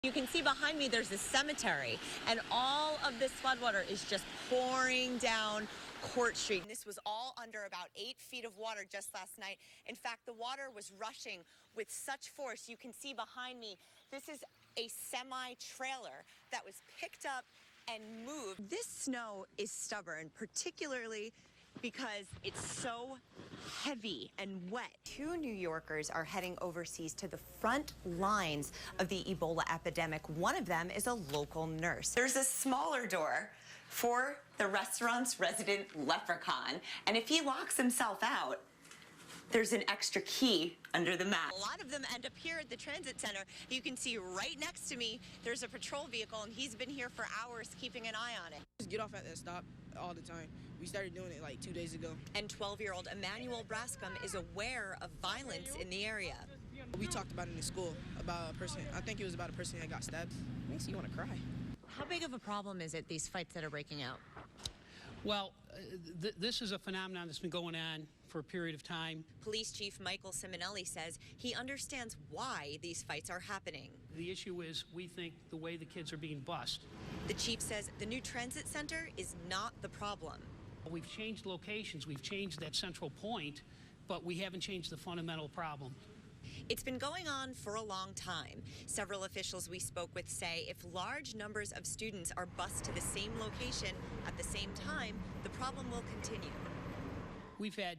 You can see behind me there's a cemetery, and all of this floodwater is just pouring down Court Street. And this was all under about 8 feet of water just last night. In fact, the water was rushing with such force. You can see behind me, this is a semi-trailer that was picked up and moved. This snow is stubborn, particularly because it's so heavy and wet. 2 New Yorkers are heading overseas to the front lines of the Ebola epidemic. One of them is a local nurse. There's a smaller door for the restaurant's resident leprechaun, and if he locks himself out, there's an extra key under the mat. A lot of them end up here at the transit center. You can see right next to me, there's a patrol vehicle, and he's been here for hours keeping an eye on it. Just get off at that stop all the time. We started doing it like 2 days ago. And 12-year-old Emmanuel Brascom is aware of violence in the area. We talked about it in school, about a person, I think it was about a person that got stabbed. It makes you want to cry. How big of a problem is it, these fights that are breaking out? Well, this is a phenomenon that's been going on for a period of time. Police Chief Michael Simonelli says he understands why these fights are happening. The issue is, we think, the way the kids are being bused. The chief says the new transit center is not the problem. We've changed locations, we've changed that central point, but we haven't changed the fundamental problem. It's been going on for a long time. Several officials we spoke with say if large numbers of students are bused to the same location at the same time, the problem will continue. We've had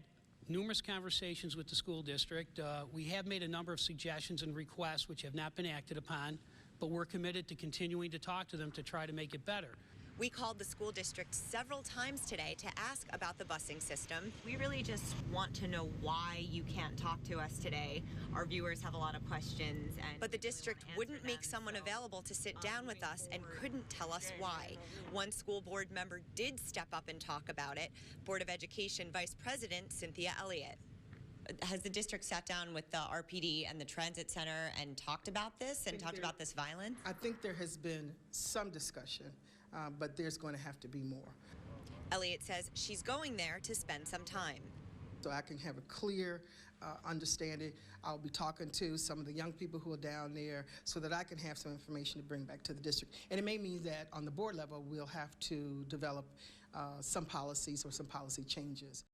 numerous conversations with the school district. We have made a number of suggestions and requests which have not been acted upon, but we're committed to continuing to talk to them to try to make it better. We called the school district several times today to ask about the busing system. We really just want to know why you can't talk to us today. Our viewers have a lot of questions. But the district wouldn't make someone available to sit down with us and couldn't tell us why. One school board member did step up and talk about it, Board of Education Vice President Cynthia Elliott. Has the district sat down with the RPD and the transit center and talked about this and talked about this violence? I think there has been some discussion. But there's going to have to be more. Elliott says she's going there to spend some time. So I can have a clear understanding. I'll be talking to some of the young people who are down there so that I can have some information to bring back to the district. And it may mean that on the board level, we'll have to develop some policies or some policy changes.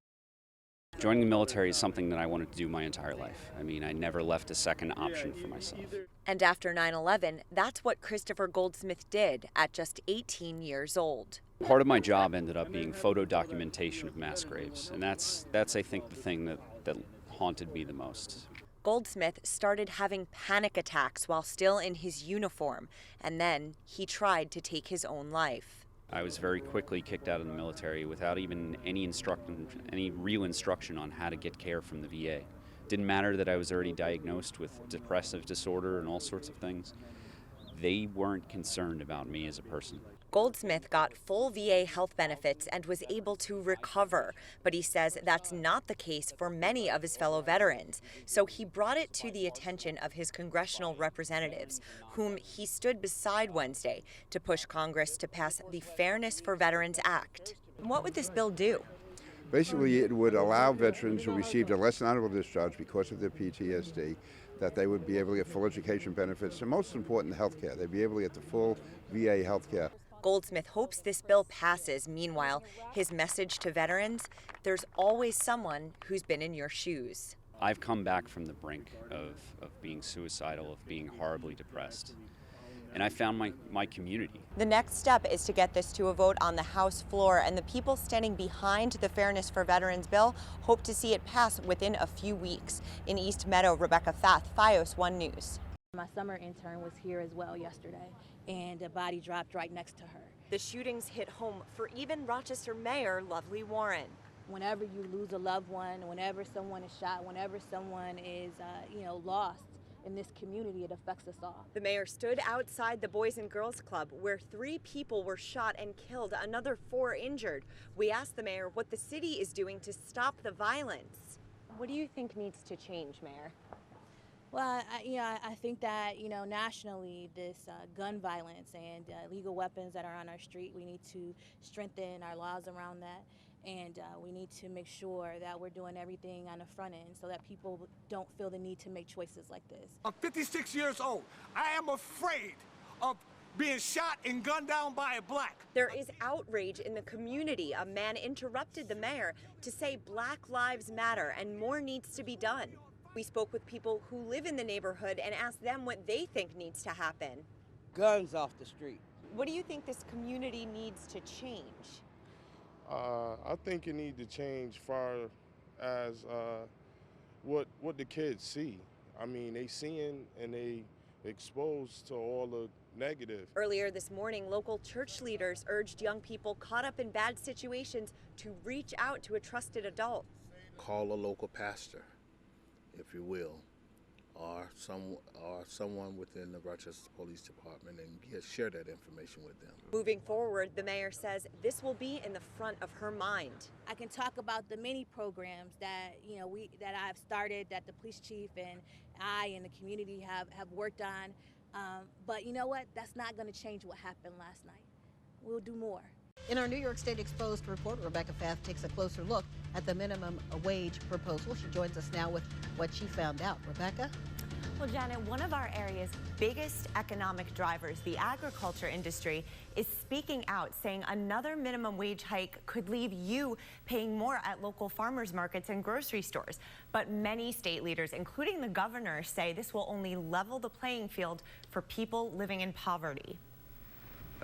Joining the military is something that I wanted to do my entire life. I mean, I never left a second option for myself. And after 9/11, that's what Christopher Goldsmith did at just 18 years old. Part of my job ended up being photo documentation of mass graves, and that's I think, the thing that haunted me the most. Goldsmith started having panic attacks while still in his uniform, and then he tried to take his own life. I was very quickly kicked out of the military without even any real instruction on how to get care from the VA. Didn't matter that I was already diagnosed with depressive disorder and all sorts of things. They weren't concerned about me as a person. Goldsmith got full VA health benefits and was able to recover, but he says that's not the case for many of his fellow veterans. So he brought it to the attention of his congressional representatives, whom he stood beside Wednesday to push Congress to pass the Fairness for Veterans Act. What would this bill do? Basically, it would allow veterans who received a less than honorable discharge because of their PTSD that they would be able to get full education benefits and, most important, health care. They'd be able to get the full VA health care. Goldsmith hopes this bill passes. Meanwhile, his message to veterans, there's always someone who's been in your shoes. I've come back from the brink of being suicidal, of being horribly depressed. And I found my community. The next step is to get this to a vote on the House floor, and the people standing behind the Fairness for Veterans bill hope to see it pass within a few weeks. In East Meadow, Rebecca Fath, FiOS 1 News. My summer intern was here as well yesterday, and a body dropped right next to her. The shootings hit home for even Rochester Mayor Lovely Warren. Whenever you lose a loved one, whenever someone is shot, whenever someone is, lost in this community, it affects us all. The mayor stood outside the Boys and Girls Club where 3 people were shot and killed, another 4 injured. We asked the mayor what the city is doing to stop the violence. What do you think needs to change, Mayor? Well, I think that, nationally, this gun violence and illegal weapons that are on our street, we need to strengthen our laws around that. And we need to make sure that we're doing everything on the front end so that people don't feel the need to make choices like this. I'm 56 years old. I am afraid of being shot and gunned down by a black. There is outrage in the community. A man interrupted the mayor to say Black Lives Matter and more needs to be done. We spoke with people who live in the neighborhood and asked them what they think needs to happen. Guns off the street. What do you think this community needs to change? I think it needs to change far as what the kids see. I mean, they seeing and they exposed to all the negative. Earlier this morning, local church leaders urged young people caught up in bad situations to reach out to a trusted adult. Call a local pastor, if you will, or someone within the Rochester Police Department, and share that information with them. Moving forward, the mayor says this will be in the front of her mind. I can talk about the many programs that that I've started, that the police chief and I and the community have worked on. But you know what? That's not going to change what happened last night. We'll do more. In our New York State Exposed report, Rebecca Fath takes a closer look at the minimum wage proposal. She joins us now with what she found out. Rebecca? Well, Janet, one of our area's biggest economic drivers, the agriculture industry, is speaking out, saying another minimum wage hike could leave you paying more at local farmers markets and grocery stores. But many state leaders, including the governor, say this will only level the playing field for people living in poverty.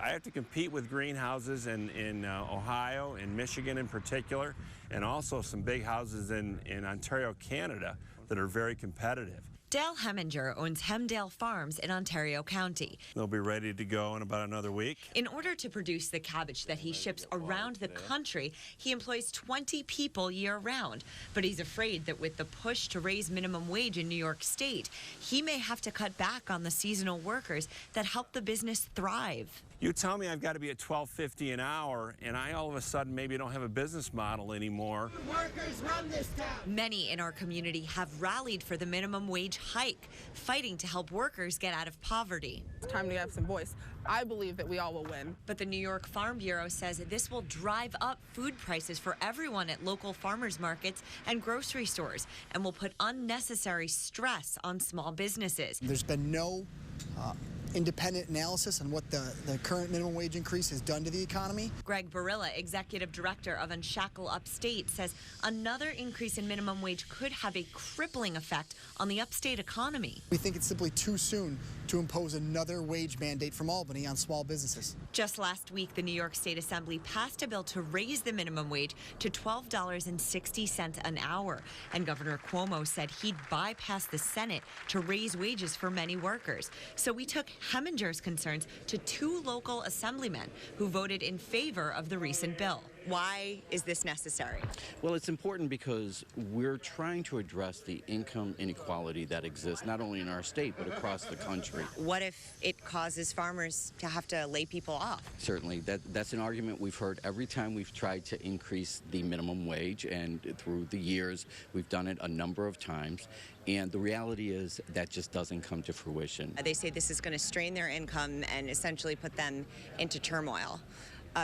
I have to compete with greenhouses in Ohio, in Michigan in particular, and also some big houses in Ontario, Canada, that are very competitive. Dale Heminger owns Hemdale Farms in Ontario County. They'll be ready to go in about another week. In order to produce the cabbage that he ships around the country, he employs 20 people year-round. But he's afraid that with the push to raise minimum wage in New York State, he may have to cut back on the seasonal workers that help the business thrive. You tell me I've got to be at $12.50 an hour, and I all of a sudden maybe don't have a business model anymore. Workers run this town. Many in our community have rallied for the minimum wage hike, fighting to help workers get out of poverty. It's time to have some voice. I believe that we all will win. But the New York Farm Bureau says this will drive up food prices for everyone at local farmers markets and grocery stores and will put unnecessary stress on small businesses. There's been no independent analysis on what the current minimum wage increase has done to the economy. Greg Barilla, executive director of Unshackle Upstate, says another increase in minimum wage could have a crippling effect on the upstate economy. We think it's simply too soon to impose another wage mandate from Albany on small businesses. Just last week, the New York State Assembly passed a bill to raise the minimum wage to $12.60 an hour. And Governor Cuomo said he'd bypass the Senate to raise wages for many workers. So we took Heminger's concerns to two local assemblymen who voted in favor of the recent bill. Why is this necessary? Well, it's important because we're trying to address the income inequality that exists not only in our state but across the country. What if it causes farmers to have to lay people off? Certainly, that's an argument we've heard every time we've tried to increase the minimum wage, and through the years we've done it a number of times. And the reality is that just doesn't come to fruition. They say this is going to strain their income and essentially put them into turmoil.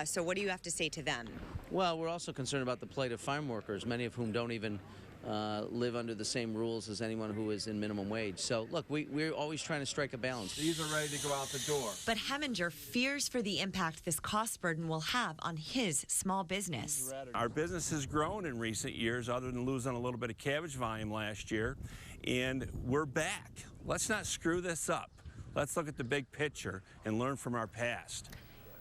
So what do you have to say to them? Well, we're also concerned about the plight of farm workers, many of whom don't even live under the same rules as anyone who is in minimum wage. So, look, we're always trying to strike a balance. These are ready to go out the door. But Heminger fears for the impact this cost burden will have on his small business. Our business has grown in recent years, other than losing a little bit of cabbage volume last year, and we're back. Let's not screw this up. Let's look at the big picture and learn from our past.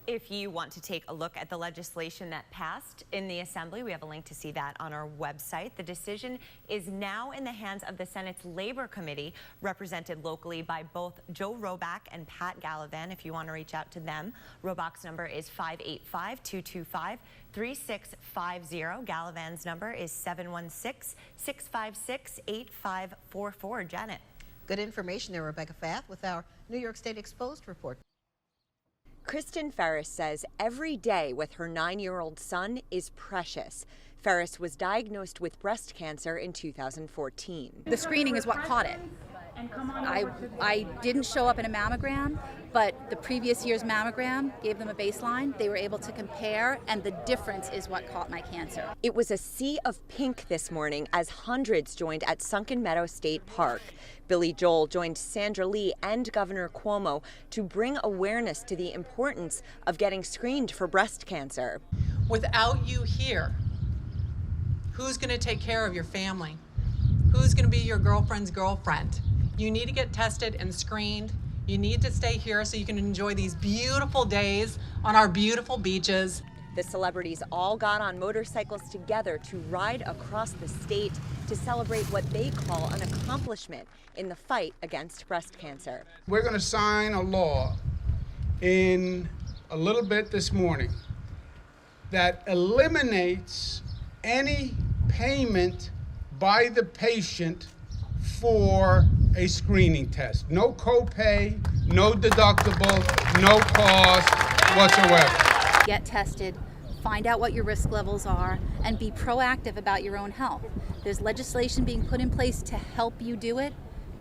If you want to take a look at the legislation that passed in the Assembly, we have a link to see that on our website. The decision is now in the hands of the Senate's Labor Committee, represented locally by both Joe Roback and Pat Gallivan. If you want to reach out to them, Roback's number is 585-225-3650. Gallivan's number is 716-656-8544. Janet. Good information there, Rebecca Fath, with our New York State Exposed report. Kristen Ferris says every day with her 9-year-old son is precious. Ferris was diagnosed with breast cancer in 2014. The screening is what caught it. I didn't show up in a mammogram, but the previous year's mammogram gave them a baseline. They were able to compare, and the difference is what caught my cancer. It was a sea of pink this morning as hundreds joined at Sunken Meadow State Park. Billy Joel joined Sandra Lee and Governor Cuomo to bring awareness to the importance of getting screened for breast cancer. Without you here, who's going to take care of your family? Who's going to be your girlfriend's girlfriend? You need to get tested and screened. You need to stay here so you can enjoy these beautiful days on our beautiful beaches. The celebrities all got on motorcycles together to ride across the state to celebrate what they call an accomplishment in the fight against breast cancer. We're going to sign a law in a little bit this morning that eliminates any payment by the patient for a screening test. No copay, no deductible, no cost whatsoever. Get tested, find out what your risk levels are, and be proactive about your own health. There's legislation being put in place to help you do it.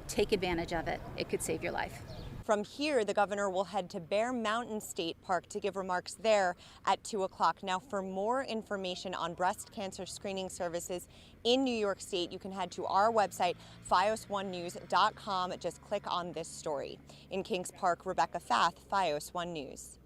Take advantage of it. It could save your life. From here, the governor will head to Bear Mountain State Park to give remarks there at 2 o'clock. Now, for more information on breast cancer screening services in New York State, you can head to our website, FiOS1News.com. Just click on this story. In Kings Park, Rebecca Fath, FiOS 1 News.